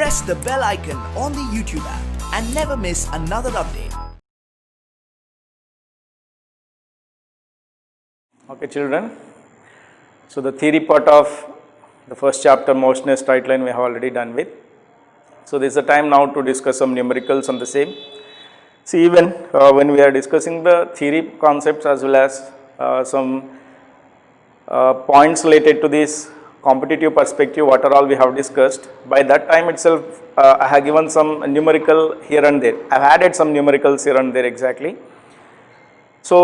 press the bell icon on the YouTube app and never miss another update. Okay children, so the theory part of the first chapter, motion is straight line, we have already done with. So this is the time now to discuss some numericals on the same. See, even when we are discussing the theory concepts as well as some points related to this competitive perspective, what are all we have discussed, by that time itself I have given some numerical here and there. I have added some numericals here and there exactly. So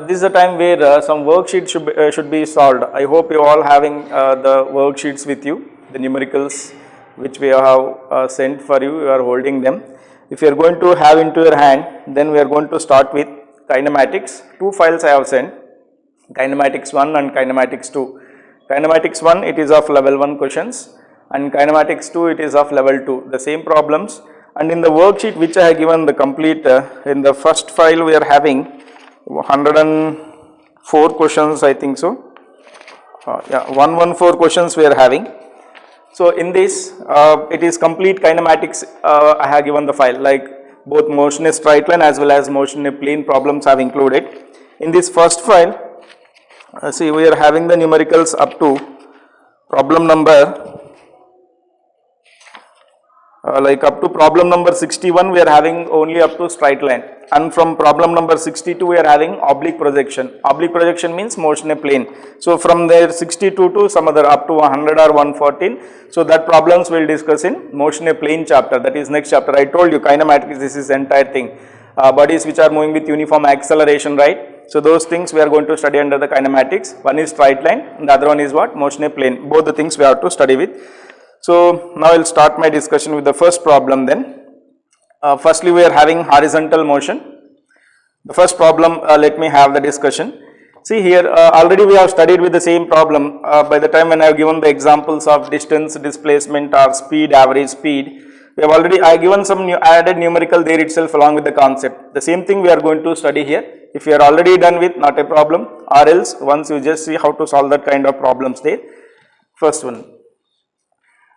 this is a time where some worksheet should be solved. I hope you all having the worksheets with you, the numericals which we have sent for you, you are holding them. If you are going to have into your hand, then we are going to start with kinematics. Two files I have sent, kinematics 1 and kinematics 2. Kinematics 1, it is of level 1 questions, and kinematics 2, it is of level 2, the same problems. And in the worksheet which I have given the complete, in the first file we are having 104 questions, I think so. Yeah, 114 questions we are having. So in this, it is complete kinematics. I have given the file, like both motion in straight line as well as motion in plane problems have included. In this first file, see, we are having the numericals up to problem number, like up to problem number 61 we are having only up to straight line, and from problem number 62 we are having oblique projection. Oblique projection means motion in plane. So from there 62 to some other up to 100 or 114, so that problems we will discuss in motion in plane chapter, that is next chapter. I told you kinematics, this is entire thing, bodies which are moving with uniform acceleration, right? So those things we are going to study under the kinematics. One is straight line and the other one is what? Motion in plane. Both the things we have to study with. So now I will start my discussion with the first problem then. Firstly we are having horizontal motion. The first problem, let me have the discussion. See here, already we have studied with the same problem by the time when I have given the examples of distance, displacement or speed, average speed. We have already, I given some added numerical there itself along with the concept. The same thing we are going to study here. If you are already done with, not a problem, or else once you just see how to solve that kind of problems there. First one,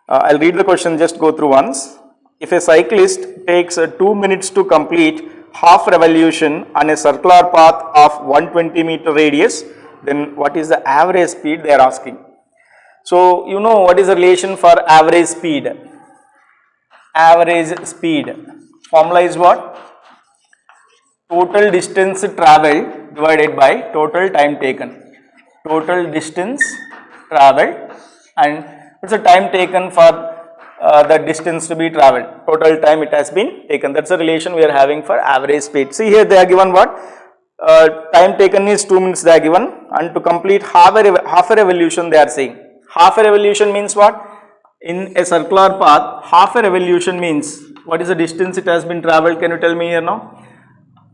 I will read the question, just go through once. If a cyclist takes 2 minutes to complete half revolution on a circular path of 120 meter radius, then what is the average speed they are asking. So you know what is the relation for average speed? Average speed formula is what? Total distance travelled divided by total time taken. Total distance travelled and what's the time taken for the distance to be travelled? Total time it has been taken. That's the relation we are having for average speed. See here they are given what? Time taken is 2 minutes they are given, and to complete half a revolution they are saying. Half a revolution means what? In a circular path, half a revolution means what is the distance it has been travelled? Can you tell me here now?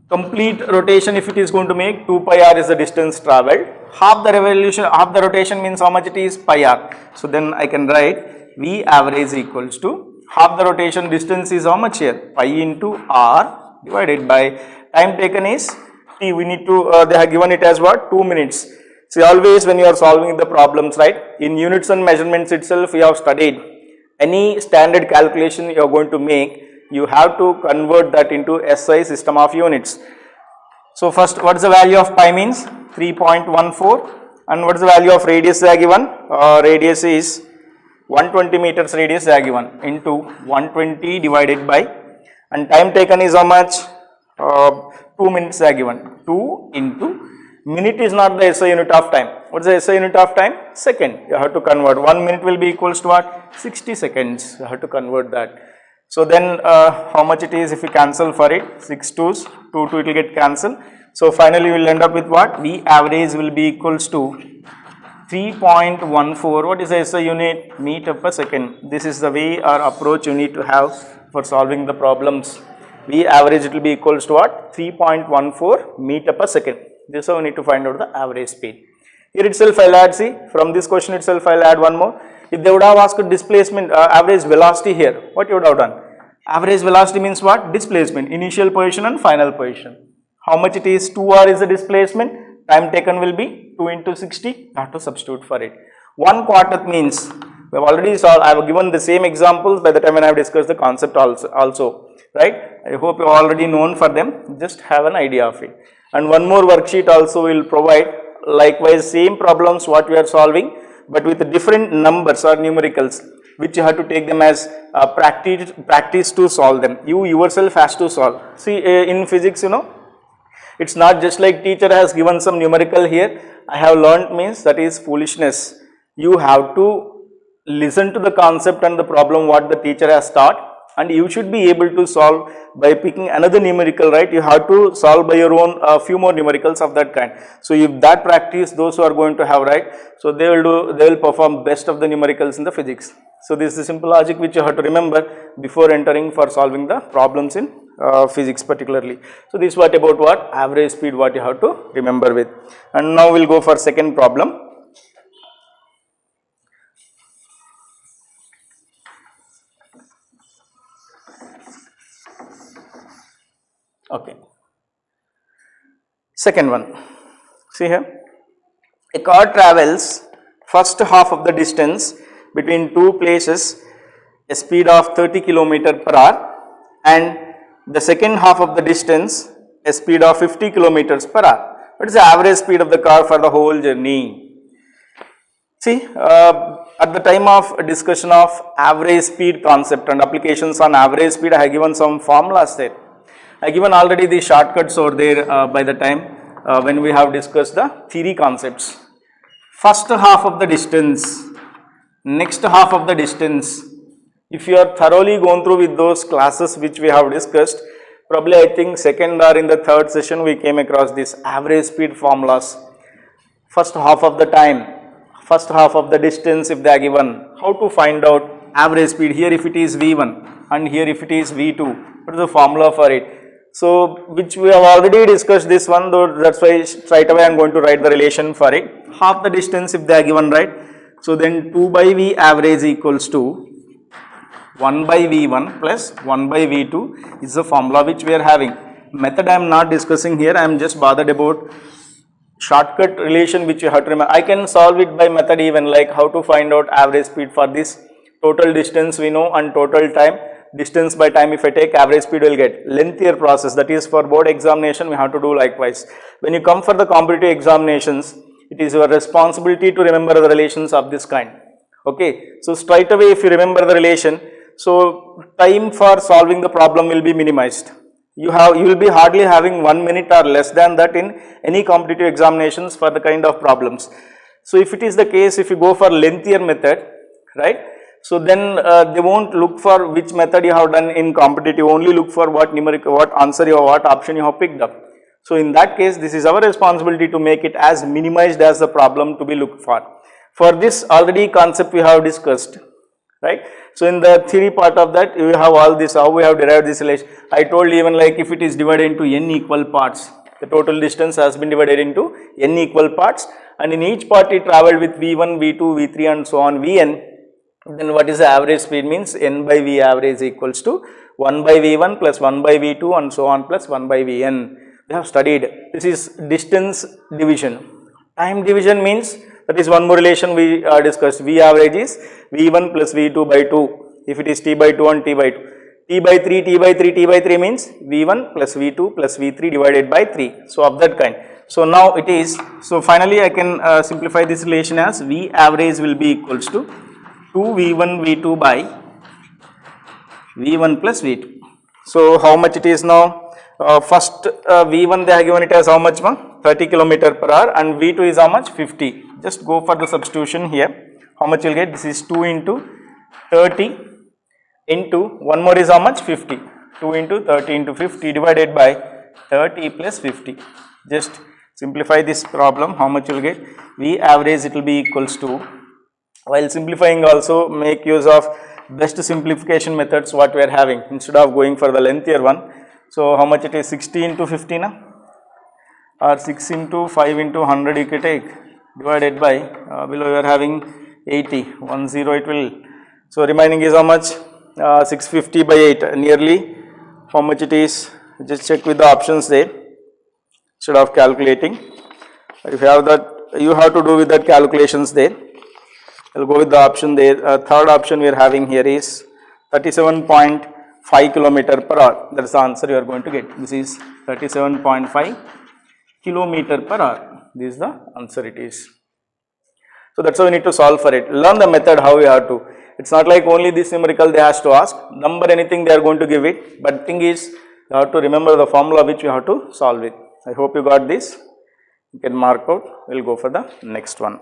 Complete rotation if it is going to make 2 pi r is the distance travelled. Half the revolution, half the rotation means how much it is? Pi r. So then I can write V average equals to half the rotation distance is how much here? Pi into r divided by time taken is t. We need to, they have given it as what? 2 minutes. See, always when you are solving the problems, right, in units and measurements itself we have studied, any standard calculation you are going to make, you have to convert that into SI, system of units. So first, what is the value of pi means? 3.14, and what is the value of radius they are given? Radius is 120 meters radius they are given, into 120 divided by, and time taken is how much? 2 minutes they are given. 2 into, minute is not the SI unit of time. What is the SI unit of time? Second. You have to convert. 1 minute will be equals to what? 60 seconds. You have to convert that. So then how much it is if we cancel for it? 6 2s, 2 2 it will get cancelled. So finally we will end up with what? V average will be equals to 3.14. What is the SI unit? Meter per second. This is the way or approach you need to have for solving the problems. V average it will be equals to what? 3.14 meter per second. This is how we need to find out the average speed. Here itself I will add, see, from this question itself I will add one more. If they would have asked displacement, average velocity here, what you would have done? Average velocity means what? Displacement, initial position and final position. How much it is? 2r is the displacement, time taken will be 2 into 60, you have to substitute for it. 1 quarter means We have already solved, I have given the same examples by the time when I have discussed the concept also, right? I hope you already known for them, just have an idea of it. And one more worksheet also will provide, likewise same problems what we are solving, but with different numbers or numericals, which you have to take them as practice to solve them. You yourself has to solve. See, in physics, you know, it's not just like teacher has given some numerical here, I have learned means that is foolishness. You have to listen to the concept and the problem what the teacher has taught, and you should be able to solve by picking another numerical, right? You have to solve by your own few more numericals of that kind. So if that practice those who are going to have, right, so they will perform best of the numericals in the physics. So this is the simple logic which you have to remember before entering for solving the problems in physics particularly. So this is what about what average speed what you have to remember with. And now we will go for second problem. Okay. Second one, see here, a car travels first half of the distance between two places a speed of 30 km/h and the second half of the distance a speed of 50 km/h. What is the average speed of the car for the whole journey? See, at the time of discussion of average speed concept and applications on average speed, I have given some formulas there. I given already the shortcuts over there by the time when we have discussed the theory concepts. First half of the distance, next half of the distance. If you are thoroughly gone through with those classes which we have discussed, probably I think second or in the third session we came across this average speed formulas. First half of the time, first half of the distance if they are given, how to find out average speed. Here if it is V1 and here if it is V2, what is the formula for it? So, which we have already discussed this one, though that's why straight away I am going to write the relation for it. Half the distance if they are given, right. So, then 2 by V average equals to 1 by V1 plus 1 by V2 is the formula which we are having. Method I am not discussing here, I am just bothered about shortcut relation which you have to remember. I can solve it by method even, like how to find out average speed for this. Total distance we know and total time. Distance by time if I take, average speed will get. Lengthier process, that is for board examination we have to do likewise. When you come for the competitive examinations, it is your responsibility to remember the relations of this kind. Okay, so straight away if you remember the relation, so time for solving the problem will be minimized. You will be hardly having 1 minute or less than that in any competitive examinations for the kind of problems. So if it is the case, if you go for lengthier method, right, so then they won't look for which method you have done in competitive, only look for what numerical, what answer you, what option you have picked up. So in that case, this is our responsibility to make it as minimized as the problem to be looked for. For this already concept we have discussed, right. So in the theory part of that, you have all this, how we have derived this relation. I told you even like if it is divided into n equal parts, the total distance has been divided into n equal parts, and in each part it travelled with V1, V2, V3 and so on Vn. Then what is the average speed means n by V average equals to 1 by V1 plus 1 by V2 and so on plus 1 by Vn. We have studied, this is distance division. Time division means, that is one more relation we discussed, V average is V1 plus V2 by 2, if it is T by 2 and T by 2. T by 3, T by 3, T by 3 means V1 plus V2 plus V3 divided by 3. So of that kind. So now it is, so finally I can simplify this relation as V average will be equals to 2 V1 V2 by V1 plus V2. So how much it is now? First V1 they have given it as how much? 30 km/h and V2 is how much? 50. Just go for the substitution here. How much you will get? This is 2 into 30 into, one more is how much? 50. 2 into 30 into 50 divided by 30 plus 50. Just simplify this problem. How much you will get? V average it will be equals to, while simplifying also make use of best simplification methods what we are having instead of going for the lengthier one. So how much it is? 60 into 50 na? Or 6 into 5 into 100 you can take, divided by below you are having 80, 10 it will. So remaining is how much? 650 by 8, nearly how much it is? Just check with the options there instead of calculating. If you have that, you have to do with that calculations there. We'll go with the option there. Third option we are having here is 37.5 kilometer per hour. That's the answer you are going to get. This is 37.5 kilometer per hour. This is the answer it is. So that's how we need to solve for it. Learn the method how we have to. It's not like only this numerical they has to ask. Number anything they are going to give it. But thing is, you have to remember the formula which you have to solve it. I hope you got this. You can mark out. We'll go for the next one.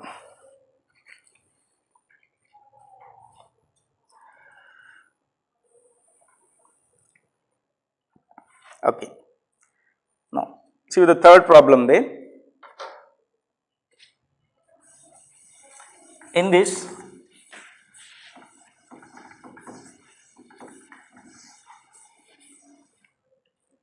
Okay. Now, see the third problem there. In this,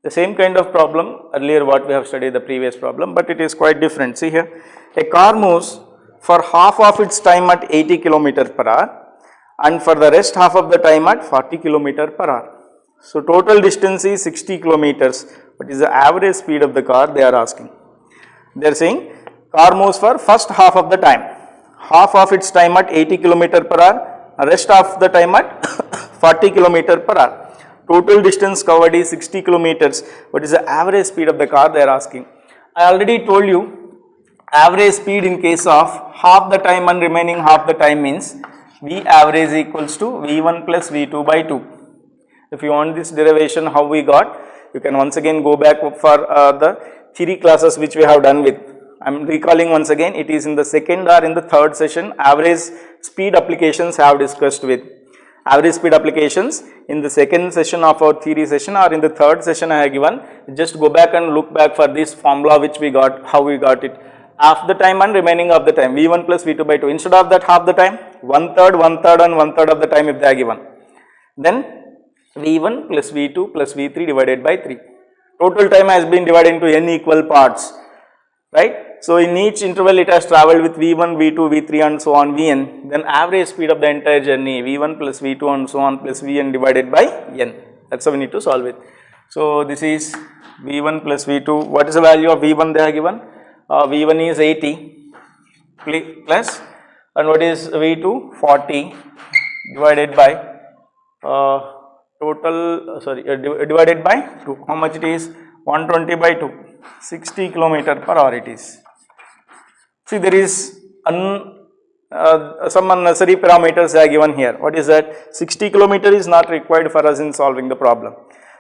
the same kind of problem earlier what we have studied the previous problem, but it is quite different. See here, a car moves for half of its time at 80 km per hour and for the rest half of the time at 40 km per hour. So total distance is 60 kilometers. What is the average speed of the car they are asking? They are saying car moves for first half of the time. Half of its time at 80 km per hour, rest of the time at 40 km per hour. Total distance covered is 60 kilometers. What is the average speed of the car they are asking? I already told you average speed in case of half the time and remaining half the time means V average equals to V1 plus V2 by 2. If you want this derivation how we got, you can once again go back for the theory classes which we have done with. I am recalling once again, it is in the second or in the third session average speed applications have discussed with. Average speed applications in the second session of our theory session or in the third session I have given. Just go back and look back for this formula which we got, how we got it. Half the time and remaining of the time, V1 plus V2 by 2. Instead of that half the time, one third and one third of the time if they are given. Then V1 plus V2 plus V3 divided by 3. Total time has been divided into n equal parts, right? So in each interval it has travelled with V1, V2, V3 and so on Vn. Then average speed of the entire journey V1 plus V2 and so on plus Vn divided by n. That's how we need to solve it. So this is V1 plus V2. What is the value of V1 they are given? V1 is 80 plus, and what is V2? 40 divided by divided by 2. How much it is? 120 by 2. 60 km per hour it is. See, there is some unnecessary parameters are given here. What is that? 60 km is not required for us in solving the problem.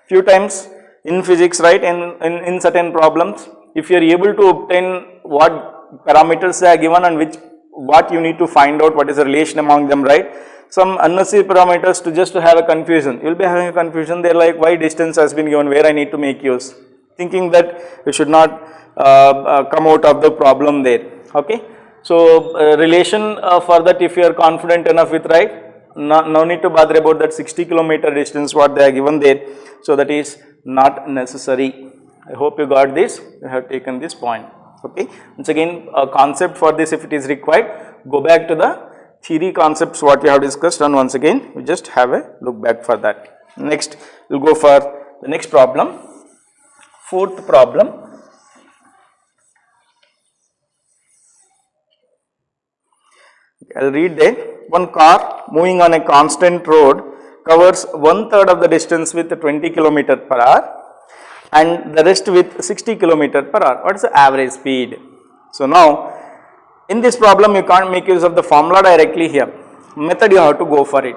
Few times in physics, right, in certain problems, if you are able to obtain what parameters are given and what you need to find out, what is the relation among them, right? Some unnecessary parameters to just to have a confusion. You will be having a confusion there, like why distance has been given, where I need to make use. Thinking that you should not come out of the problem there. Okay, so relation for that, if you are confident enough with, right, no need to bother about that 60 km distance what they are given there. So that is not necessary. I hope you got this. You have taken this point. Okay, once again a concept for this, if it is required, go back to the theory concepts what we have discussed, and once again we just have a look back for that. Next we will go for the next problem. Fourth problem. I will read there. One car moving on a constant road covers 1/3 of the distance with 20 km per hour and the rest with 60 km per hour. What is the average speed? So now in this problem you can't make use of the formula directly here. Method you have to go for it.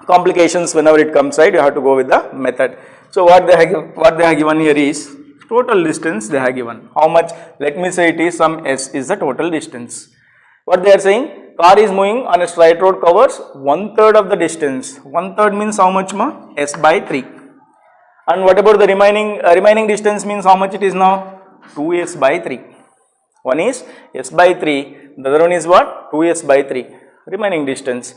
Complications whenever it comes, right, you have to go with the method. So what they have given here is total distance they have given. How much? Let me say it is some S is the total distance. What they are saying? Car is moving on a straight road, covers 1/3 of the distance. 1/3 means how much more? S by 3. And what about the remaining distance means how much it is now? 2S by 3. One is S by 3, the other one is what? 2S by 3. Remaining distance.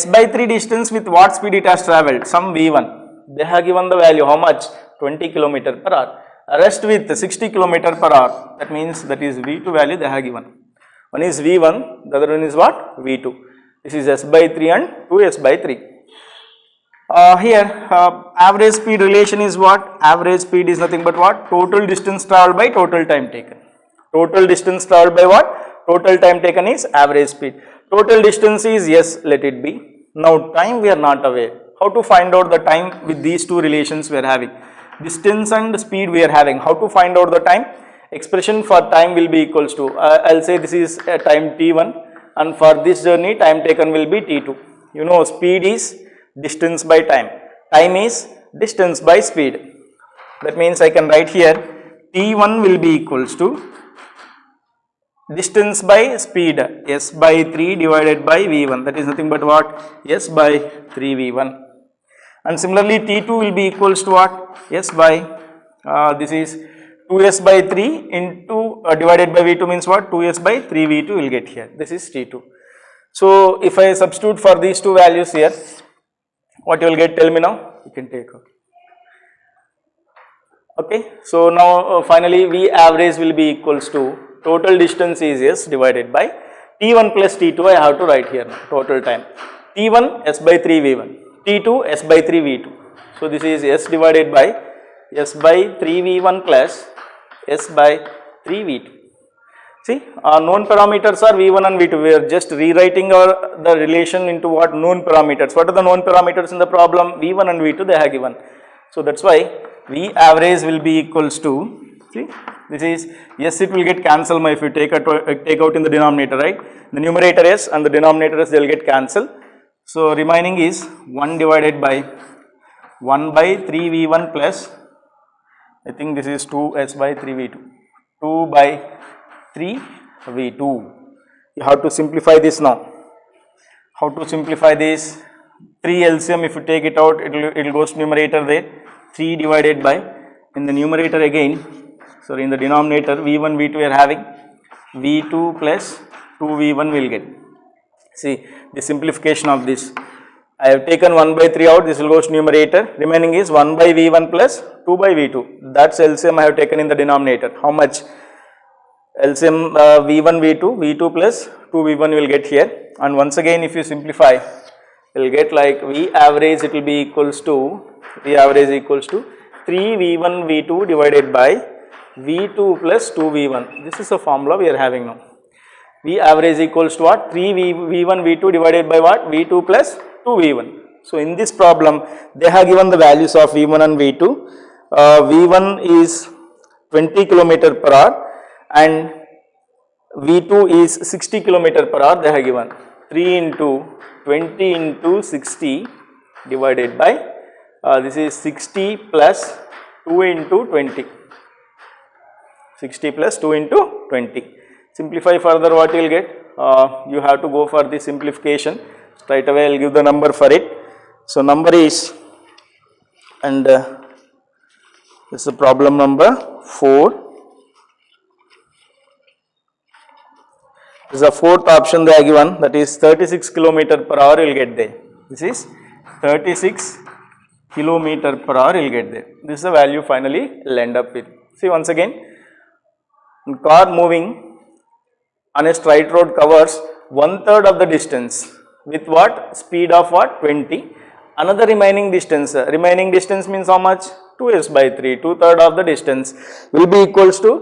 S by 3 distance with what speed it has travelled? Some V1. They have given the value how much? 20 km per hour. Rest with 60 km per hour. That means that is V2 value they have given. One is V1, the other one is what? V2. This is S by 3 and 2S by 3. Here average speed relation is what? Average speed is nothing but what? Total distance travelled by total time taken. Total distance travelled by what? Total time taken is average speed. Total distance is yes, let it be. Now time we are not aware. How to find out the time with these two relations we are having? Distance and speed we are having. How to find out the time? Expression for time will be equals to, I'll say this is a time t1, and for this journey time taken will be t2. You know, speed is distance by time. Time is distance by speed. That means I can write here t1 will be equals to distance by speed, s by 3 divided by v1, that is nothing but what? S by 3 v1. And similarly t2 will be equals to what? S by, this is 2s by 3 into divided by v2 means what? 2s by 3 v2 will get here. This is t2. So if I substitute for these two values here, what you will get? Tell me now. You can take out. Okay. So now finally V average will be equals to total distance is s divided by t1 plus t2. I have to write here now, total time. T1 s by 3 v1, t2 s by 3 v2. So this is s divided by s by 3 v1 plus s by 3 v2. See, our known parameters are v1 and v2. We are just rewriting the relation into what? Known parameters. What are the known parameters in the problem? v1 and v2 they have given. So that's why V average will be equals to, see, this is, yes, it will get cancelled if you take out in the denominator, right? The numerator s and the denominator s, they will get cancelled. So remaining is 1 divided by 1 by 3 v1 plus, I think this is 2s by 3 v2, 2 by 3 v2. You have to simplify this now. How to simplify this? 3 LCM, if you take it out, it will goes to numerator there. 3 divided by, in the numerator again, sorry, in the denominator v1 v2 we are having, v2 plus 2 v1 will get. See the simplification of this. I have taken 1 by 3 out, this will go to numerator, remaining is 1 by v1 plus 2 by v2. That's LCM I have taken in the denominator. How much? LCM v1 v2, v2 plus 2 v1 will get here, and once again if you simplify, you will get like V average, it will be equals to, V average equals to 3 v1 v2 divided by v2 plus 2 v1. This is the formula we are having now. V average equals to what? 3 v1 v2 divided by what? v2 plus 2 v1. So in this problem they have given the values of v1 and v2. v1 is 20 km per hour and v2 is 60 km per hour. They have given 3 into 20 into 60 divided by this is 60 plus 2 into 20, 60 plus 2 into 20. Simplify further, what you will get? You have to go for the simplification. Straight away I will give the number for it. So number is, and this is the problem number 4. This is the fourth option they are given, that is 36 km per hour you will get there. This is 36 km per hour you will get there. This is the value finally will end up with. See once again, car moving on a straight road covers 1/3 of the distance with what? Speed of what? 20. Another remaining distance means how much? 2s by 3, 2/3 of the distance will be equals to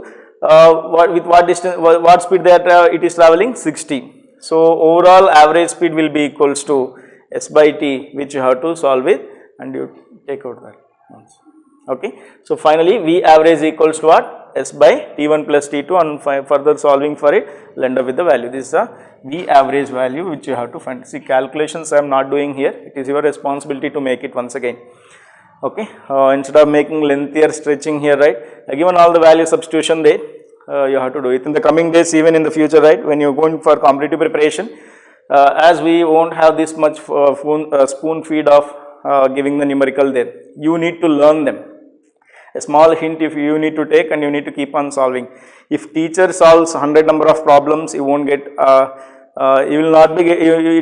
with what distance, what speed it is traveling? 60. So overall average speed will be equals to s by t, which you have to solve it and you take out that once. Okay. So finally V average equals to what? S by t1 plus t2, and further solving for it will end up with the value. This is the V average value which you have to find. See, calculations I am not doing here, it is your responsibility to make it once again. Okay. Instead of making lengthier stretching here, right, I given all the value substitution there, you have to do it in the coming days, even in the future, right, when you are going for competitive preparation, as we won't have this much spoon feed of giving the numerical there, you need to learn them. A small hint if you need to take, and you need to keep on solving. If teacher solves 100 number of problems, you won't get, you will not be,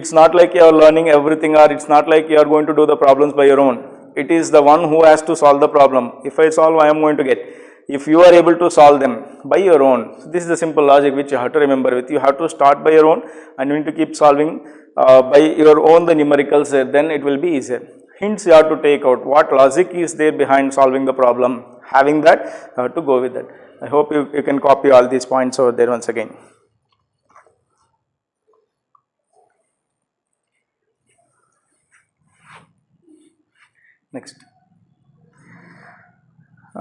it's not like you are learning everything, or it's not like you are going to do the problems by your own. It is the one who has to solve the problem. If I solve, I am going to get. If you are able to solve them by your own, this is the simple logic which you have to remember with. You have to start by your own and you need to keep solving by your own the numericals there, then it will be easier. Hints you have to take out, what logic is there behind solving the problem. Having that, you have to go with that. I hope you can copy all these points over there once again. Next.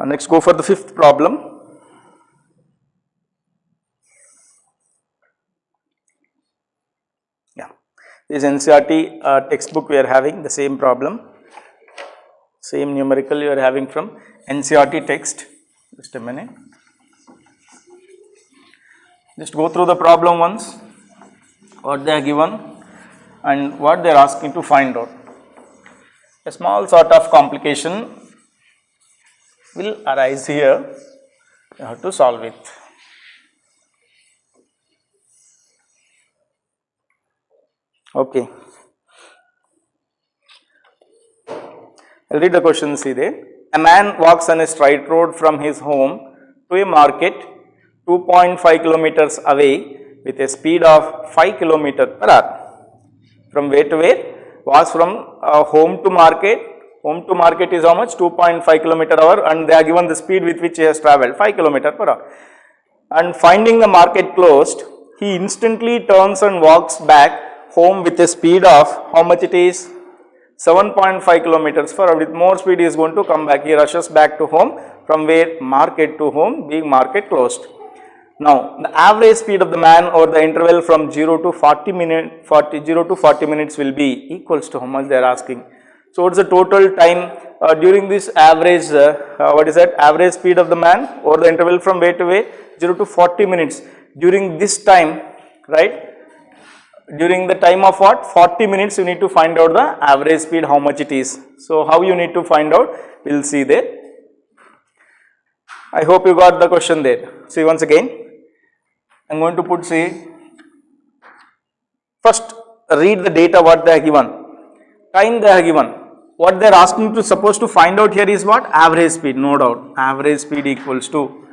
Next, go for the fifth problem. Yeah, this NCERT textbook we are having the same problem, same numerical you are having from NCERT text. Just a minute. Just go through the problem once, what they are given and what they are asking to find out. A small sort of complication will arise here, you have to solve it. Okay. I'll read the question, see there. A man walks on a straight road from his home to a market 2.5 kilometers away with a speed of 5 kilometers per hour. From where to where? Was from home to market. Home to market is how much? 2.5 kilometer hour, and they are given the speed with which he has travelled, 5 kilometer per hour. And finding the market closed, he instantly turns and walks back home with a speed of how much it is? 7.5 kilometers per hour. With more speed he is going to come back. He rushes back to home. From where? Market to home, being market closed. Now, the average speed of the man over the interval from 0 to 40 minutes will be equals to how much they are asking. So, what is the total time during this average, average speed of the man over the interval from where to where? 0 to 40 minutes. During this time, right? During the time of what? 40 minutes you need to find out the average speed, how much it is. So, how you need to find out? We will see there. I hope you got the question there. See once again. I am going to put, say, first read the data what they are given, time they are given, what they are asking to supposed to find out here is what? Average speed, no doubt, average speed equals to,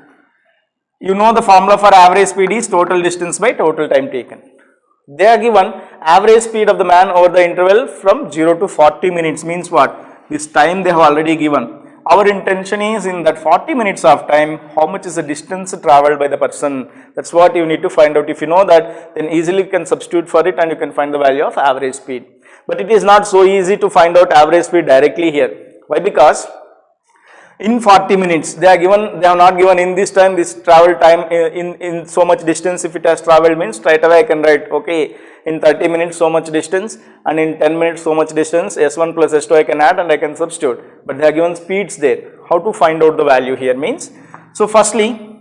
you know the formula for average speed is total distance by total time taken. They are given average speed of the man over the interval from 0 to 40 minutes means what? This time they have already given. Our intention is in that 40 minutes of time, how much is the distance travelled by the person. That's what you need to find out. If you know that, then easily you can substitute for it and you can find the value of average speed. But it is not so easy to find out average speed directly here. Why? Because in 40 minutes, they have not given in this time, this travel time in so much distance. If it has travelled means straight away I can write, okay, in 30 minutes so much distance and in 10 minutes so much distance, S1 plus S2 I can add and I can substitute. But they are given speeds there. How to find out the value here means, so firstly,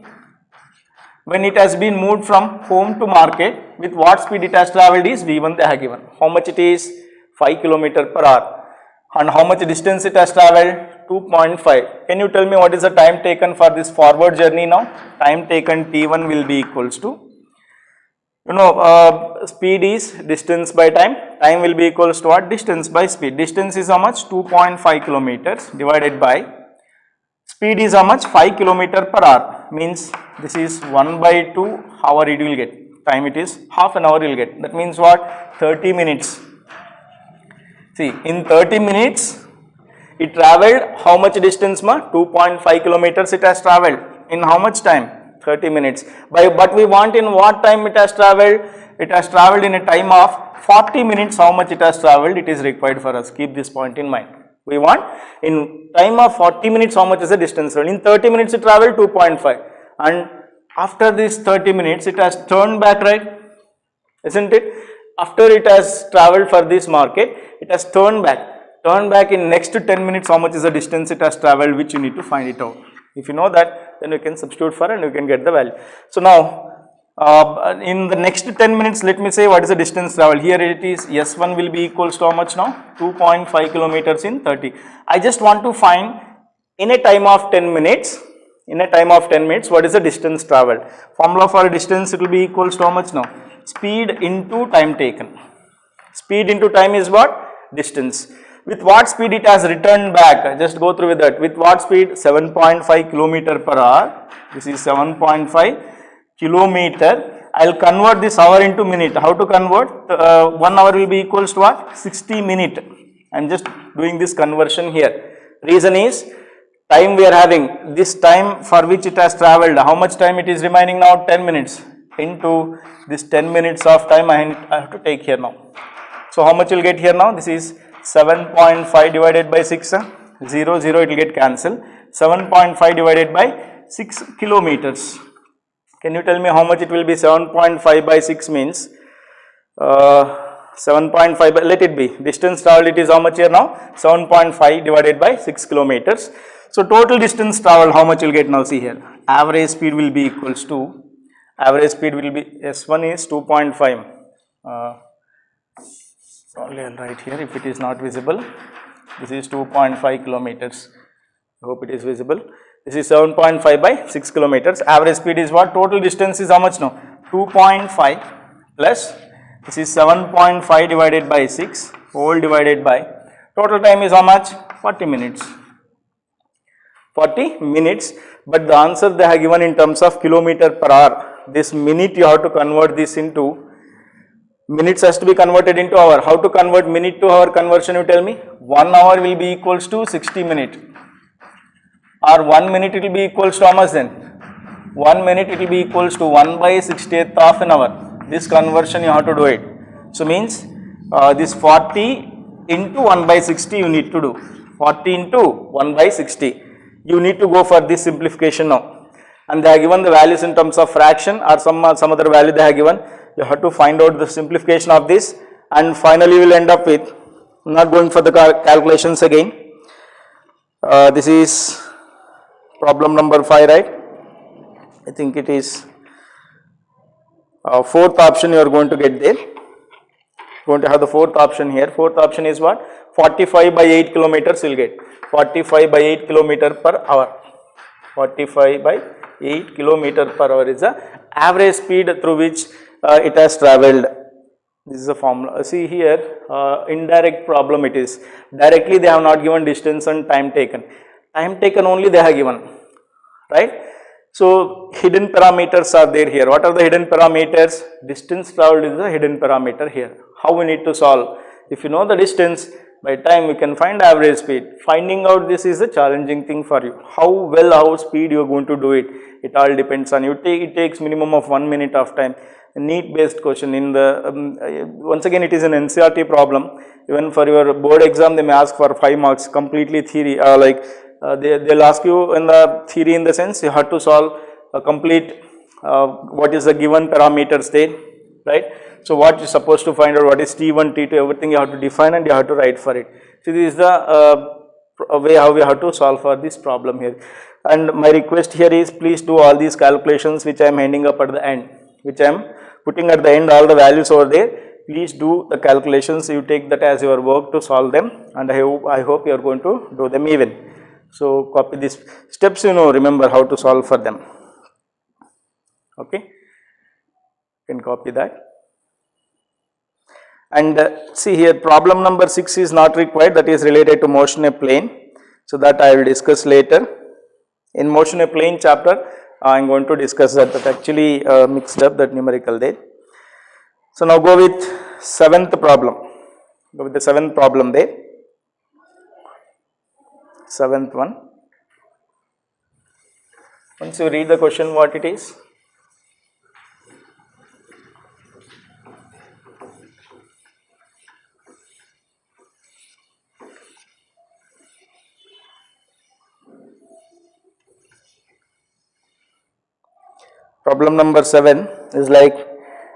when it has been moved from home to market, with what speed it has travelled is V1 they have given. How much it is? 5 kilometer per hour. And how much distance it has travelled? 2.5. Can you tell me what is the time taken for this forward journey now? Time taken T1 will be equals to, speed is distance by time. Time will be equals to what? Distance by speed. Distance is how much? 2.5 kilometers divided by speed is how much? 5 kilometer per hour. Means this is 1 by 2 hour it will get. Time it is half an hour you will get. That means what? 30 minutes. See, in 30 minutes, it travelled how much distance ma? 2.5 kilometers it has travelled. In how much time? 30 minutes. But we want in what time it has travelled? It has travelled in a time of 40 minutes. How much it has travelled? It is required for us. Keep this point in mind. We want in time of 40 minutes how much is the distance. In 30 minutes it travelled 2.5. And after this 30 minutes it has turned back, right? Isn't it? After it has travelled for this market, it has turned back. Turn back in next 10 minutes how much is the distance it has travelled, which you need to find it out. If you know that, then you can substitute for and you can get the value. So now, in the next 10 minutes, let me say what is the distance travelled. Here it is S1 will be equals to how much now? 2.5 kilometers in 30. I just want to find in a time of 10 minutes, what is the distance travelled. Formula for distance, it will be equals to how much now? Speed into time taken. Speed into time is what? Distance. With what speed it has returned back? Just go through with that. With what speed? 7.5 kilometer per hour. This is 7.5 kilometer. I will convert this hour into minute. How to convert? 1 hour will be equals to what? 60 minutes. I am just doing this conversion here. Reason is, time we are having. This time for which it has travelled. How much time it is remaining now? 10 minutes. Into this 10 minutes of time I have to take here now. So how much you will get here now? This is 7.5 divided by 6. 0, 0 it will get cancelled. 7.5 divided by 6 kilometers. Can you tell me how much it will be? 7.5 by 6 means 7.5 by, let it be, distance travelled it is how much here now? 7.5 divided by 6 kilometers. So total distance travelled, how much you will get now? See here, average speed will be equals to, average speed will be, S1 is 2.5. Only I'll write here if it is not visible. This is 2.5 kilometers. I hope it is visible. This is 7.5 by 6 kilometers. Average speed is what? Total distance is how much now? 2.5 plus, this is 7.5 divided by 6 whole divided by, total time is how much? 40 minutes. 40 minutes, but the answer they have given in terms of kilometer per hour. This minute you have to convert this into, minutes has to be converted into hour. How to convert minute to hour conversion, you tell me? 1 hour will be equals to 60 minutes. Or 1 minute it will be equals to how much then? 1 minute it will be equals to 1 by 60th of an hour. This conversion you have to do it. So means this 40 into 1 by 60 you need to do. 40 into 1 by 60. You need to go for this simplification now. And they have given the values in terms of fraction or some other value they have given. You have to find out the simplification of this, and finally you will end up with, not going for the calculations again. This is problem number 5, right? I think it is fourth option you are going to get there. Going to have the fourth option here. Fourth option is what? 45 by 8 kilometers you will get. 45 by 8 kilometer per hour. 45 by 8 kilometer per hour is the average speed through which it has travelled. This is a formula. See here, indirect problem it is. Directly they have not given distance and time taken. Time taken only they have given, right? So hidden parameters are there here. What are the hidden parameters? Distance travelled is the hidden parameter here. How we need to solve? If you know the distance, by time we can find average speed. Finding out this is a challenging thing for you. How speed you are going to do it, it all depends on you. It takes minimum of 1 minute of time. A need based question in the, once again it is an NCERT problem. Even for your board exam they may ask for 5 marks, completely theory, they'll ask you in the theory in the sense you have to solve a complete, what is the given parameters there, right? So what you're supposed to find out, what is T1, T2, everything you have to define and you have to write for it. So this is the way how we have to solve for this problem here. And my request here is please do all these calculations which I am handing up at the end, which I am putting at the end all the values over there. Please do the calculations, you take that as your work to solve them, and I hope you are going to do them even. So copy these steps, remember how to solve for them. Okay, you can copy that. And see here, problem number 6 is not required, that is related to motion a plane. So that I will discuss later. In motion a plane chapter, I am going to discuss that, actually mixed up that numerical there. So now go with 7th problem. Go with the 7th problem there. 7th one. Once you read the question, what it is. Problem number 7 is like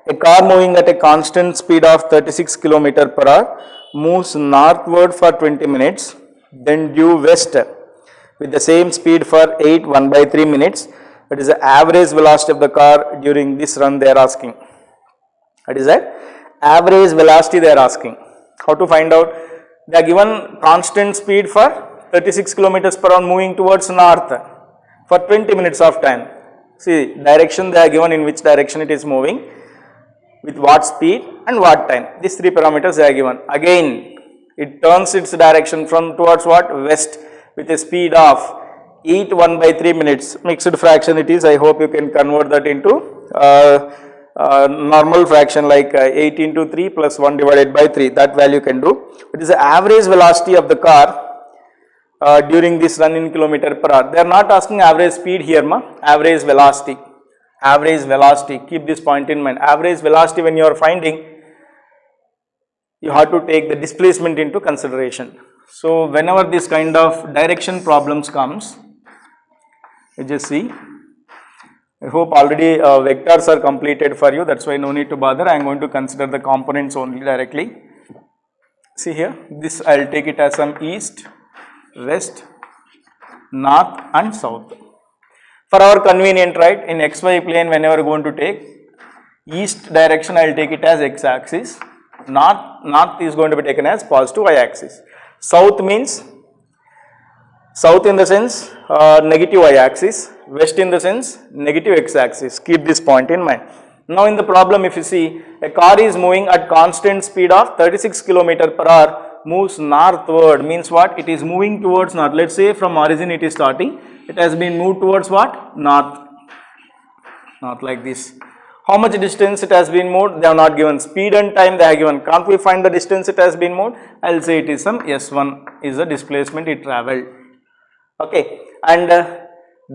a car moving at a constant speed of 36 km per hour moves northward for 20 minutes, then due west with the same speed for 1/3 minutes. That is the average velocity of the car during this run they are asking. That is that average velocity they are asking. How to find out? They are given constant speed for 36 km per hour moving towards north for 20 minutes of time. See, direction they are given, in which direction it is moving, with what speed and what time. These 3 parameters they are given. Again, it turns its direction from towards what? West with a speed of 1/3 minutes. Mixed fraction it is. I hope you can convert that into normal fraction like 8 into 3 plus 1 divided by 3. That value you can do. It is the average velocity of the car during this run in kilometer per hour. They are not asking average speed here, average velocity. Average velocity, keep this point in mind. Average velocity, when you are finding, you have to take the displacement into consideration. So whenever this kind of direction problems comes, you just see, I hope already vectors are completed for you, that's why no need to bother. I am going to consider the components only directly. See here, this I will take it as some east, west, north and south. For our convenient, right, in xy plane whenever going to take east direction, I will take it as x axis, north is going to be taken as positive y axis. South means, south in the sense negative y axis, west in the sense negative x axis, keep this point in mind. Now in the problem, if you see, a car is moving at constant speed of 36 km per hour, moves northward, means what? It is moving towards north. Let's say from origin it is starting, it has been moved towards what? North, not like this. How much distance it has been moved? They have not given. Speed and time they have given. Can't we find the distance it has been moved? I will say it is some S1 is the displacement it travelled. Okay, and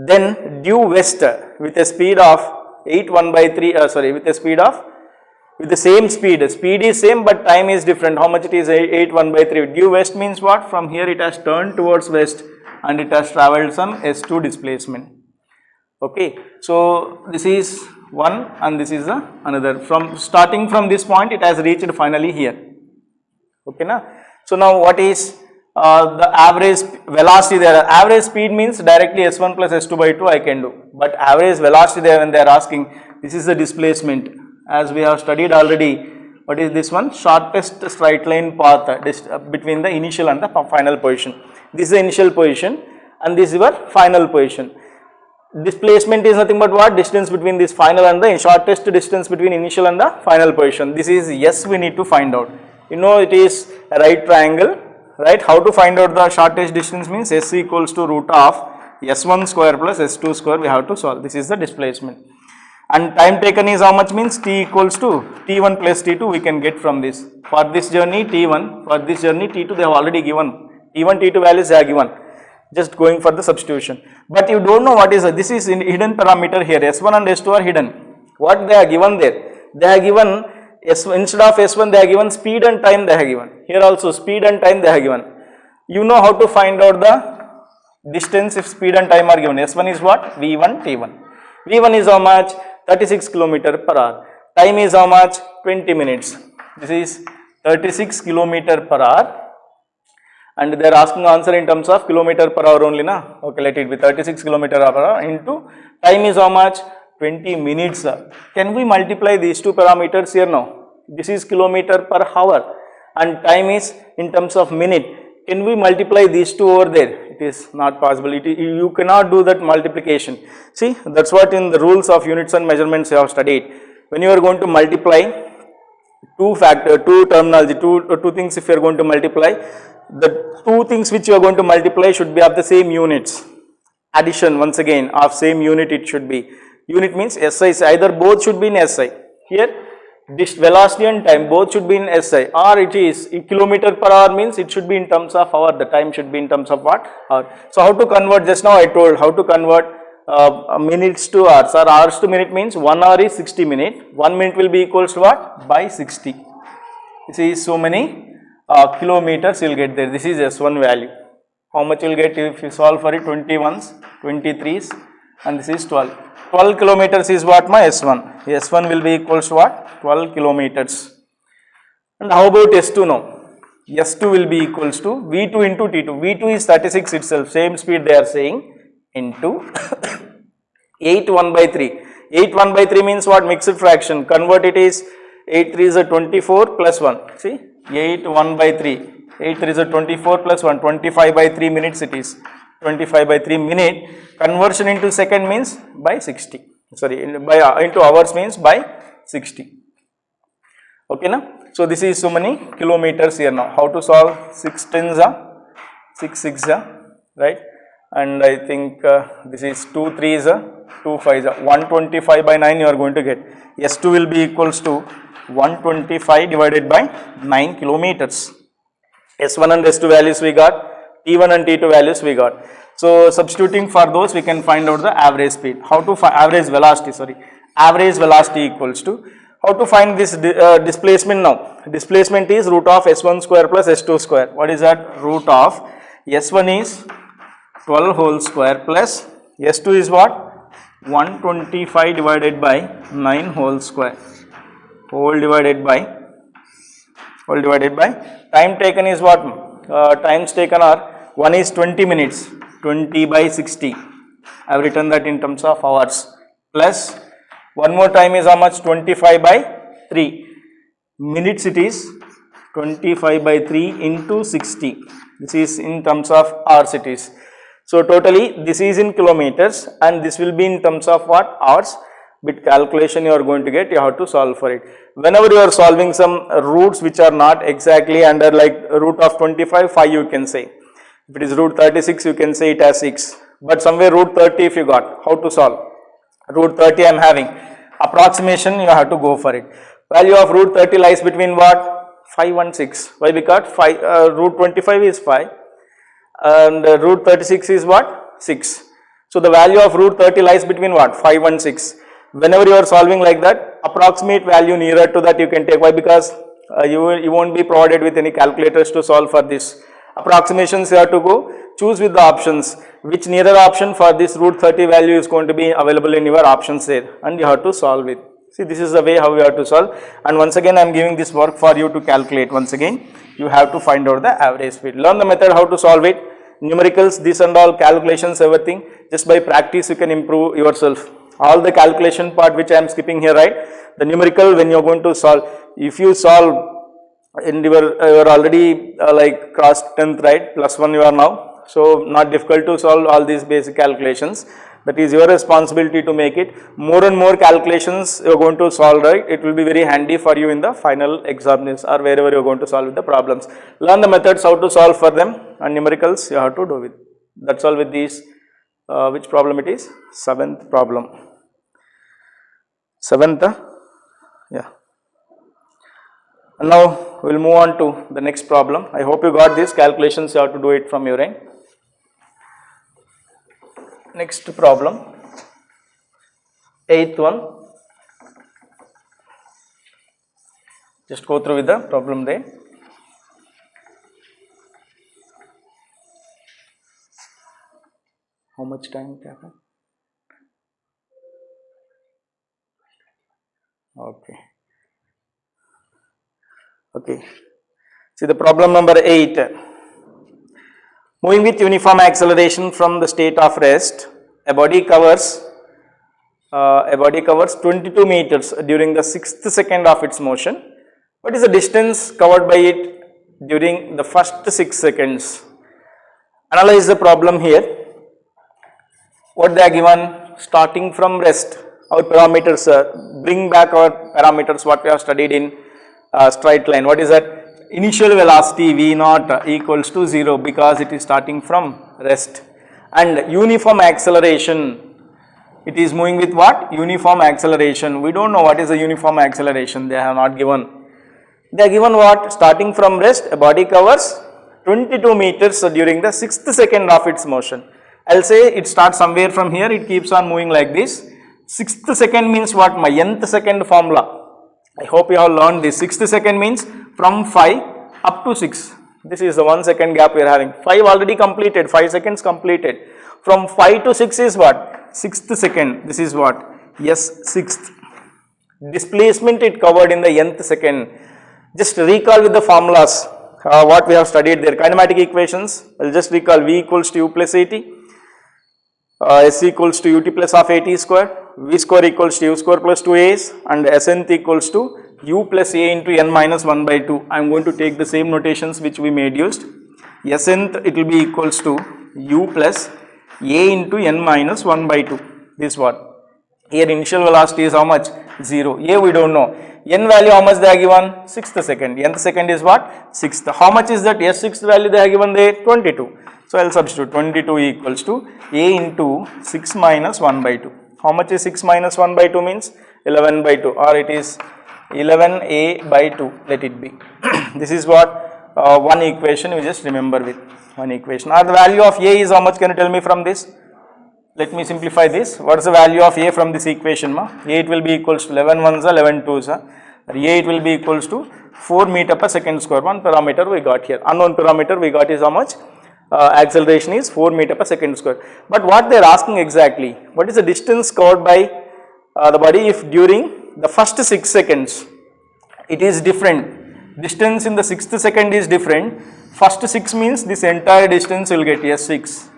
then due west with a speed of 8/1/3, with a speed of, with the same speed is same but time is different. How much it is? 8/1/3. Due west means what? From here it has turned towards west and it has travelled some S2 displacement. Okay, so this is one and this is the another. From starting from this point it has reached finally here. Okay, na? So now what is the average velocity there? Average speed means directly S1 plus S2/2 I can do, but average velocity there when they are asking, this is the displacement, as we have studied already. What is this one? Shortest straight line path between the initial and the final position. This is the initial position and this is your final position. Displacement is nothing but what? Distance between this final and the shortest distance between initial and the final position. This is S we need to find out. You know it is a right triangle, right? How to find out the shortest distance means S equals to root of S1 square plus S2 square we have to solve. This is the displacement. And time taken is how much? Means T equals to T1 plus T2 we can get from this. For this journey T1, for this journey T2 they have already given. T1, T2 values they are given. Just going for the substitution. But you don't know what is this is in hidden parameter here. S1 and S2 are hidden. What they are given there? They are given instead of S1 they are given speed and time they are given. Here also speed and time they are given. You know how to find out the distance if speed and time are given. S1 is what? V1 T1. V1 is how much? 36 km per hour. Time is how much? 20 minutes. This is 36 km per hour. And they are asking answer in terms of kilometer per hour only, na? Okay, let it be 36 km per hour into time is how much? 20 minutes. Can we multiply these two parameters here now? This is kilometer per hour and time is in terms of minute. Can we multiply these two over there? It is not possible. You cannot do that multiplication. See, that's what in the rules of units and measurements you have studied. When you are going to multiply two terminology, two things if you are going to multiply, the two things which you are going to multiply should be of the same units. Addition once again of same unit it should be. Unit means SI, either both should be in SI. Here this velocity and time both should be in SI, or it is kilometer per hour means it should be in terms of hour, the time should be in terms of what? Hour. So how to convert? Just now I told how to convert minutes to hours, or hours to minute means 1 hour is 60 minutes, 1 minute will be equals to what? By 60. This is so many kilometers you will get there. This is S1 value. How much you will get if you solve for it? 21s, 23s and this is 12. 12 kilometers is what? My S1. S1 will be equals to what? 12 kilometers. And how about S2 now? S2 will be equals to V2 into T2. V2 is 36 itself, same speed they are saying, into 8/1/3. 8/1/3 means what? Mixed fraction. Convert it is 8 3 is a 24 plus 1. See, 8/1/3. 8 3 is a 24 plus 1. 25/3 minutes it is. 25/3 minute. Conversion into second means by 60. Sorry, into hours means by 60. Okay, na? So this is so many kilometers here now. How to solve? 6 tens are 6 6 are, right? And I think this is 2 3s are 2 5s are 125/9 you are going to get. S2 will be equals to 125 divided by 9 kilometers. S1 and S2 values we got, T1 and T2 values we got. So substituting for those we can find out the average speed. How to find average velocity? Sorry, average velocity equals to, how to find this displacement now? displacement is root of S1 square plus S2 square. What is that? Root of S1 is 12 whole square plus S2 is what? 125 divided by 9 whole square. Whole divided by time taken is what? Times taken are 1 is 20 minutes, 20 by 60. I have written that in terms of hours, plus one more time is how much? 25 by 3 minutes. It is 25 by 3 into 60. This is in terms of hours it is. So totally this is in kilometers and this will be in terms of what? Hours. With calculation you are going to get, you have to solve for it. Whenever you are solving some roots which are not exactly under, like root of 25, 5 you can say. If it is root 36 you can say it as 6. But somewhere root 30 if you got, how to solve? Root 30 I am having. Approximation you have to go for it. Value of root 30 lies between what? 5 and 6. Why? Because root 25 is 5 and root 36 is what? 6. So the value of root 30 lies between what? 5 and 6. Whenever you are solving like that, approximate value nearer to that you can take. Why? Because you won't be provided with any calculators to solve for this. Approximations you have to go, choose with the options, which nearer option for this root 30 value is going to be available in your options there, and you have to solve it. See, this is the way how you have to solve, and once again I am giving this work for you to calculate. Once again you have to find out the average speed. Learn the method how to solve it, numericals, this and all, calculations, everything. Just by practice you can improve yourself. All the calculation part which I am skipping here, right? The numerical, when you are going to solve, if you solve in you are already like cross 10th, right? +1 you are now. So not difficult to solve all these basic calculations. That is your responsibility to make it. More and more calculations you are going to solve, right? It will be very handy for you in the final exams or wherever you are going to solve the problems. Learn the methods how to solve for them, and numericals you have to do with. That's all with these. Which problem it is? 7th problem. 7th, yeah. And now we will move on to the next problem. I hope you got these calculations. You have to do it from your end. Next problem, 8th one. Just go through with the problem there. How much time it happened? Okay. See the problem number 8. Moving with uniform acceleration from the state of rest, a body covers 22 meters during the 6th second of its motion. What is the distance covered by it during the first 6 seconds? Analyze the problem here. What they are given, starting from rest, our parameters, bring back our parameters what we have studied in straight line. What is that? Initial velocity V0 equals to 0 because it is starting from rest, and uniform acceleration, it is moving with what? Uniform acceleration. We don't know what is the uniform acceleration, they have not given. They are given what? Starting from rest, a body covers 22 meters during the 6th second of its motion. I will say it starts somewhere from here, it keeps on moving like this. 6th second means what? My nth second formula. I hope you have learned this. 6th second means from 5 up to 6. This is the 1 second gap we are having. 5 already completed, 5 seconds completed. From 5 to 6 is what? 6th second. This is what? Yes, 6th. Displacement it covered in the nth second. Just recall with the formulas what we have studied there. Kinematic equations. I will just recall V equals to U plus AT. S equals to ut plus of at square, v square equals to u square plus 2as, and Snth equals to u plus a into n minus 1 by 2. I am going to take the same notations which we made used. Snth it will be equals to u plus a into n minus 1 by 2. This what? Here initial velocity is how much? 0. A we don't know. N value how much they are given? 6th second. Nth second is what? 6th. How much is that? S 6th value they are given there? 22. So I will substitute 22 equals to a into 6 minus 1 by 2. How much is 6 minus 1 by 2 means? 11 by 2, or it is 11a by 2, let it be. This is what one equation you just remember with one equation. Or the value of a is how much, can you tell me from this? Let me simplify this. What is the value of a from this equation? A it will be equals to 11 ones, 11 twos. A it will be equals to 4 meter per second square. One parameter we got here. Unknown parameter we got is how much? Acceleration is 4 meter per second square. But what they are asking exactly? What is the distance covered by the body if during the first 6 seconds it is different? Distance in the 6th second is different. First 6 means this entire distance will get S6.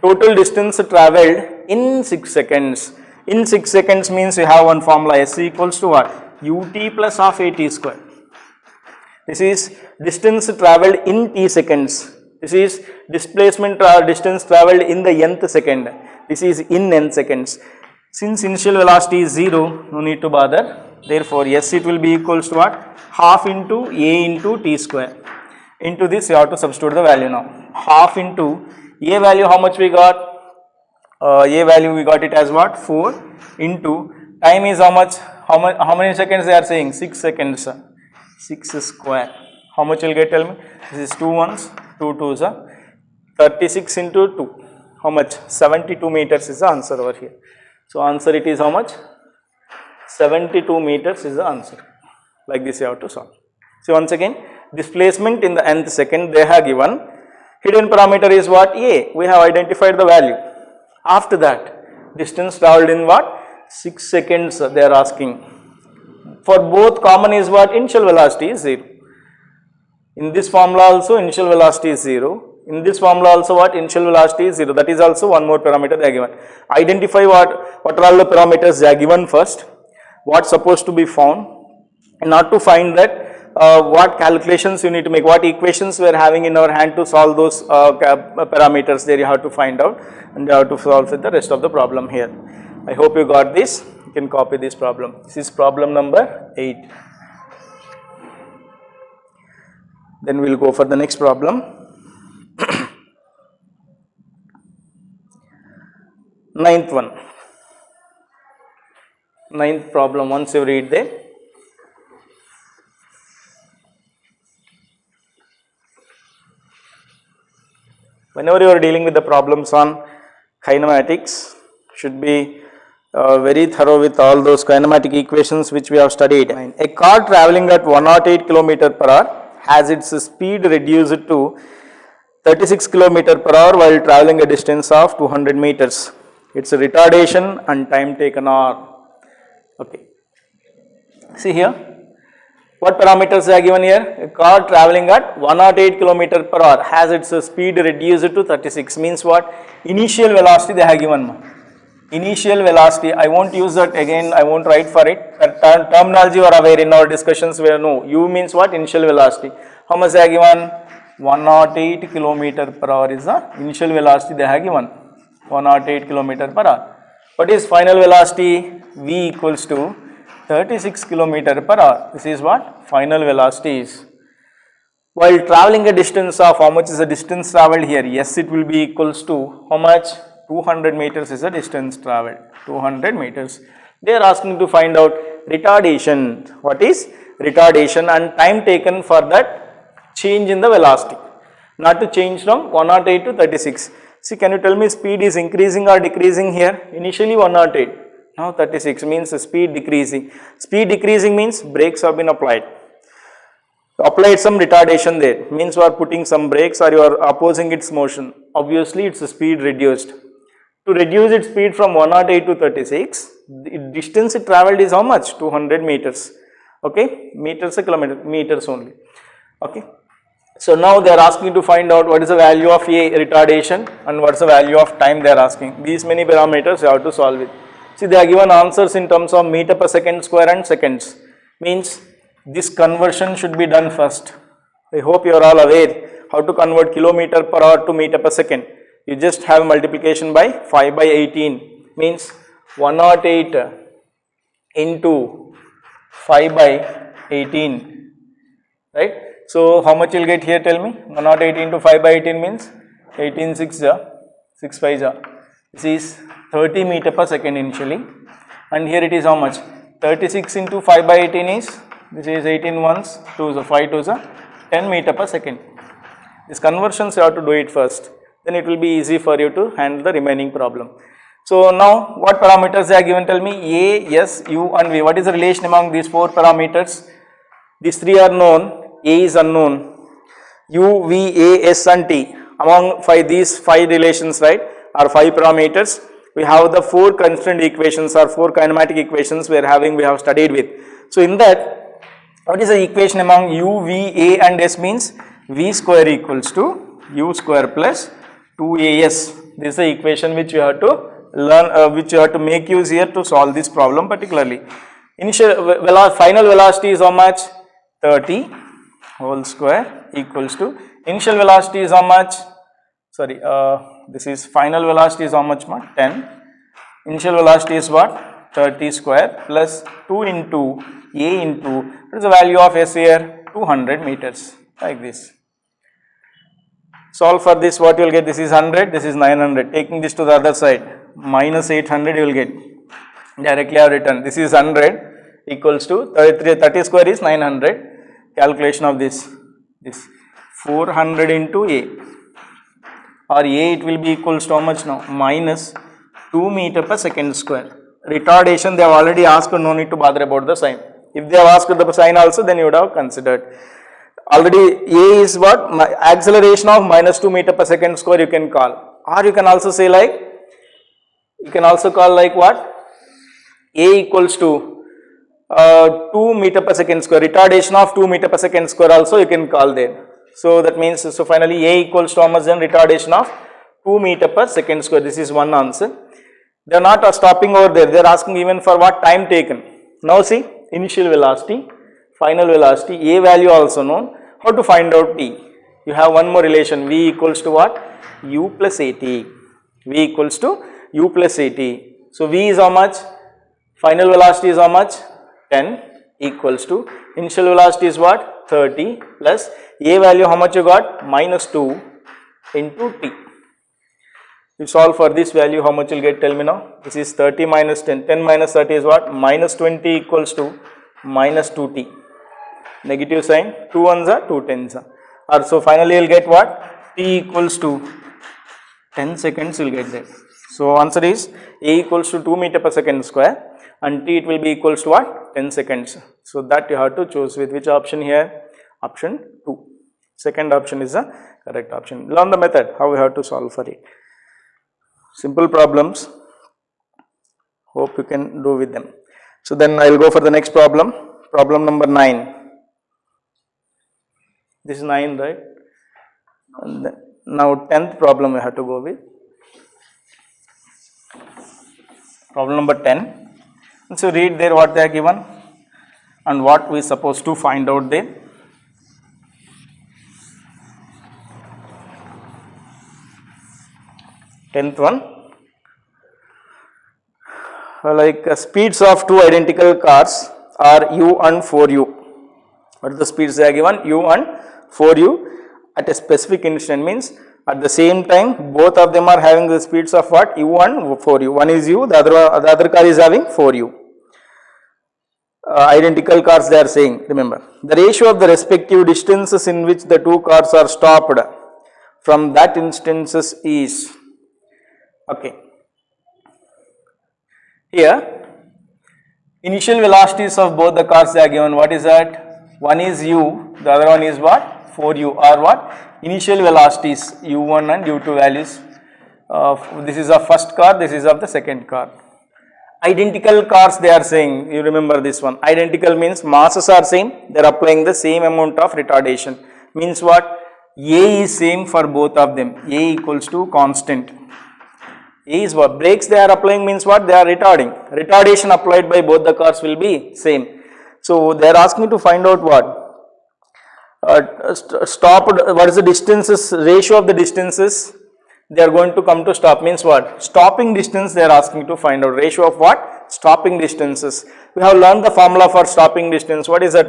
Total distance travelled in 6 seconds. In 6 seconds means we have one formula, S equals to what? Ut plus half AT square. This is distance travelled in t seconds. This is displacement distance travelled in the nth second. This is in n seconds. Since initial velocity is 0, no need to bother. Therefore, S it will be equals to what? Half into A into t square. Into this you have to substitute the value now. Half into A value, how much we got? A value we got it as what? 4 into time is how much? How many seconds they are saying? 6 seconds. 6 square. How much will get, tell me? This is 2 ones, 2 twos. 36 into 2. How much? 72 meters is the answer over here. So answer it is how much? 72 meters is the answer. Like this you have to solve. So once again, displacement in the nth second they have given. Hidden parameter is what? A. We have identified the value. After that, distance travelled in what? 6 seconds they are asking. For both common is what? Initial velocity is 0. In this formula also initial velocity is 0. In this formula also what? Initial velocity is 0. That is also one more parameter they are given. Identify what are all the parameters they are given first. What supposed to be found. And not to find that what calculations you need to make, what equations we are having in our hand to solve those parameters there you have to find out, and you have to solve the rest of the problem here. I hope you got this. You can copy this problem. This is problem number 8. Then we will go for the next problem. Ninth one. Ninth problem, once you read there. Whenever you are dealing with the problems on kinematics, should be very thorough with all those kinematic equations which we have studied. A car travelling at 108 km per hour has its speed reduced to 36 km per hour while travelling a distance of 200 meters. Its retardation and time taken are. Okay. See here. What parameters are given here? A car travelling at 108 km per hour has its speed reduced to 36. Means what? Initial velocity they have given. Initial velocity, I won't use that again, I won't write for it. That terminology you are aware in our discussions where no. U means what? Initial velocity. How much they have given? 108 km per hour is the initial velocity they have given. 108 km per hour. What is final velocity? V equals to 36 km per hour. This is what? Final velocity is. While travelling a distance of, how much is the distance travelled here? Yes, it will be equals to how much? 200 meters is the distance travelled. 200 meters. They are asking to find out retardation. What is retardation and time taken for that change in the velocity. Not to change from 108 to 36. See, can you tell me speed is increasing or decreasing here? Initially 108. Now 36 means speed decreasing. Speed decreasing means brakes have been applied. Applied some retardation there. Means you are putting some brakes or you are opposing its motion. Obviously its speed reduced. To reduce its speed from 108 to 36, the distance it travelled is how much? 200 meters. Okay, meters a kilometer, meters only. Okay. So now they are asking to find out what is the value of A retardation and what is the value of time they are asking. These many parameters you have to solve it. See, they are given answers in terms of meter per second square and seconds. Means this conversion should be done first. I hope you are all aware how to convert kilometer per hour to meter per second. You just have multiplication by 5 by 18 means 108 into 5 by 18, right? So how much you will get here, tell me? 108 into 5 by 18 means 18 6 6 5 This is 30 meter per second initially, and here it is how much? 36 into 5 by 18 is, this is 18 ones, 2 5 2 10 meter per second. These conversions you have to do it first. Then it will be easy for you to handle the remaining problem. So now what parameters they are given? Tell me. A, S, U and V. What is the relation among these 4 parameters? These 3 are known. A is unknown. U, V, A, S and T. Among these 5 relations, right, are 5 parameters. We have the 4 constant equations or 4 kinematic equations we have studied with. So in that, what is the equation among U, V, A and S means? V square equals to U square plus 2AS. This is the equation which you have to learn, which you have to make use here to solve this problem particularly. Final velocity is how much? 30 whole square equals to initial velocity is how much? Sorry, this is final velocity is how much? 10. Initial velocity is what? 30 square plus 2 into A into, what is the value of S here? 200 meters, like this. Solve for this, what you will get? This is 100, this is 900. Taking this to the other side, minus 800 you will get. Directly I have written, this is 100 equals to 30 square is 900. Calculation of this 400 into A, or A it will be equals to how much now? Minus 2 meter per second square. Retardation they have already asked, no need to bother about the sign. If they have asked the sign also, then you would have considered. Already A is what? Acceleration of minus 2 meter per second square you can call. Or you can also say like, you can also call like what? A equals to 2 meter per second square. Retardation of 2 meter per second square also you can call there. So that means, so finally A equals to how much then? Retardation of 2 meter per second square. This is one answer. They are not stopping over there. They are asking even for what time taken. Now see, initial velocity, final velocity, A value also known. How to find out T? You have one more relation, V equals to what? U plus AT. V equals to U plus AT. So V is how much? Final velocity is how much? 10 equals to initial velocity is what? 30 plus A value how much you got? Minus 2 into T. You solve for this value, how much you will get? Tell me now. This is 30 minus 10. 10 minus 30 is what? Minus 20 equals to minus 2T. Negative sign, 2 ones are 2 tens are. Or so finally you will get what? T equals to 10 seconds you will get there. So answer is A equals to 2 meter per second square and T it will be equals to what? 10 seconds. So that you have to choose with which option here? Option 2. Second option is the correct option. Learn the method, how we have to solve for it. Simple problems, hope you can do with them. So then I will go for the next problem, problem number 9. This is 9, right? And then, now 10th problem we have to go with. Problem number 10. And so read there what they are given and what we are supposed to find out there. Tenth one, like speeds of two identical cars are U and 4U. What are the speeds they are given? U and 4U at a specific instant, means at the same time both of them are having the speeds of what? U and 4U. One is U, the other car is having 4U. Identical cars they are saying, remember. The ratio of the respective distances in which the two cars are stopped from that instances is, okay. Here initial velocities of both the cars they are given. What is that? One is U, the other one is what? 4U, or what? Initial velocities U1 and U2 values. This is of first car, this is of the second car. Identical cars they are saying, you remember this one. Identical means masses are same, they are applying the same amount of retardation. Means what? A is same for both of them. A equals to constant. A is what? Brakes they are applying means what? They are retarding. Retardation applied by both the cars will be same. So they are asking to find out what? Stopped, what is the distances, ratio of the distances they are going to come to stop, means what? Stopping distance they are asking to find out. Ratio of what? Stopping distances. We have learned the formula for stopping distance. What is that?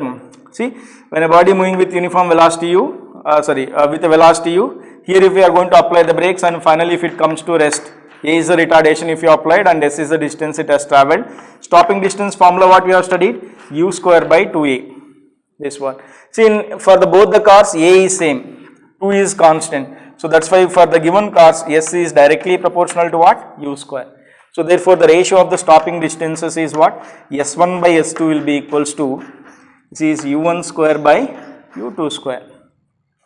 See, when a body moving with uniform velocity U, with a velocity U, here if we are going to apply the brakes and finally if it comes to rest, A is the retardation if you applied and S is the distance it has travelled. Stopping distance formula what we have studied? U square by 2A. This one. See, for both the cars A is same, 2 is constant. So that's why for the given cars S is directly proportional to what? U square. So therefore the ratio of the stopping distances is what? S1 by S2 will be equals to, this is U1 square by U2 square,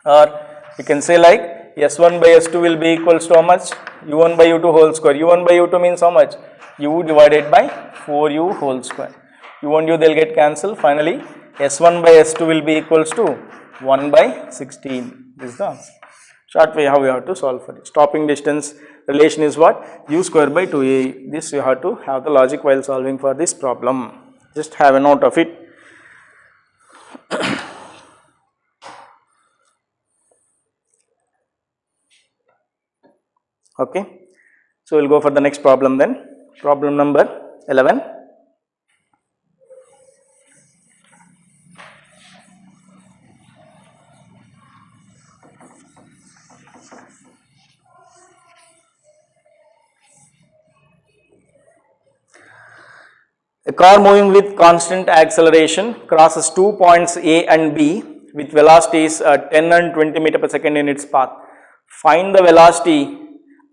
or you can say like S1 by S2 will be equals to how much? U1 by U2 whole square. U1 by U2 means how much? U divided by 4U whole square. U and U they'll get cancelled. Finally S1 by S2 will be equals to 1 by 16. This is the answer. Short way how we have to solve for it. Stopping distance relation is what? U square by 2A. This you have to have the logic while solving for this problem. Just have a note of it. Okay. So we'll go for the next problem then. Problem number 11. A car moving with constant acceleration crosses 2 points A and B with velocities 10 and 20 meter per second in its path. Find the velocity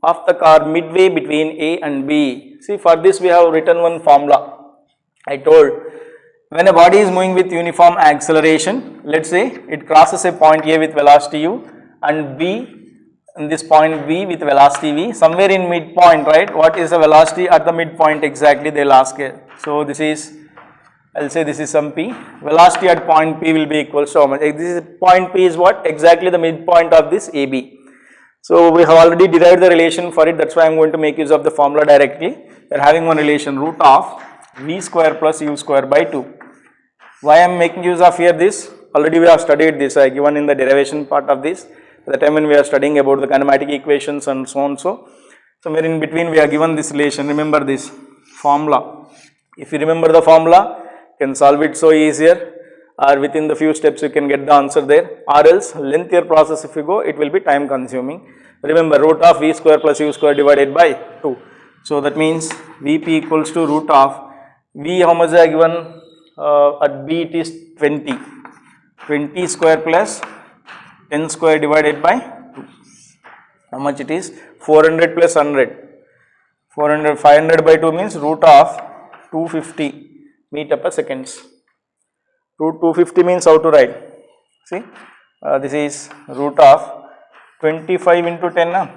of the car midway between A and B. See, for this we have written one formula. I told when a body is moving with uniform acceleration, let's say it crosses a point A with velocity U and B in this point B with velocity V, somewhere in midpoint, right? What is the velocity at the midpoint exactly, they'll ask it. So this is, I'll say this is some P. Velocity at point P will be equal to how much? This is point P is what? Exactly the midpoint of this AB. So we have already derived the relation for it. That's why I'm going to make use of the formula directly. We're having one relation, root of V square plus U square by 2. Why I'm making use of here this? Already we have studied this. I given in the derivation part of this. At the time when we are studying about the kinematic equations and so on. So somewhere in between we are given this relation. Remember this formula. If you remember the formula, you can solve it so easier, or within the few steps you can get the answer there, or else lengthier process if you go, it will be time consuming. Remember root of V square plus U square divided by 2. So that means Vp equals to root of V, how much I given at B, it is 20. 20 square plus 10 square divided by 2. How much it is? 400 plus 100. 400, 500 by 2 means root of 250 meter per seconds. Root 250 means how to write? See, this is root of 25 into 10.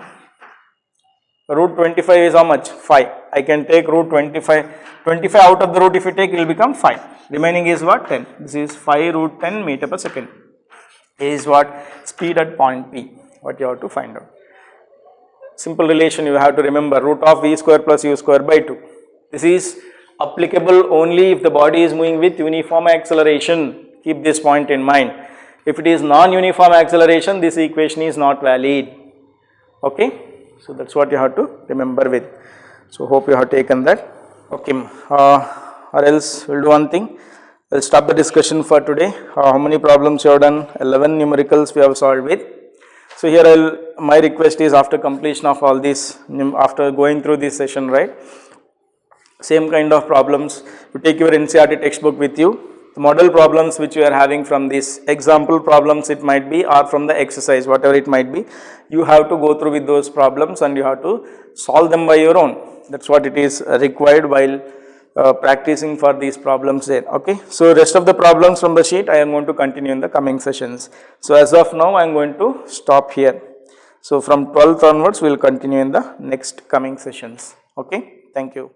Root 25 is how much? 5. I can take root 25. 25 out of the root if you take, it will become 5. Remaining is what? 10. This is 5 root 10 meter per second. Is what? Speed at point P. What you have to find out. Simple relation you have to remember, root of V square plus U square by 2. This is applicable only if the body is moving with uniform acceleration. Keep this point in mind. If it is non-uniform acceleration, this equation is not valid. Okay. So that's what you have to remember with. So hope you have taken that. Okay. Or else we'll do one thing. We'll stop the discussion for today. How many problems you have done? 11 numericals we have solved with. So here my request is after completion of all this, after going through this session, right, same kind of problems, you take your NCERT textbook with you. The model problems which you are having from this example problems it might be, or from the exercise, whatever it might be, you have to go through with those problems and you have to solve them by your own. That's what it is required while practicing for these problems there. Okay. So rest of the problems from the sheet I am going to continue in the coming sessions. So as of now I am going to stop here. So from 12th onwards we will continue in the next coming sessions. Okay. Thank you.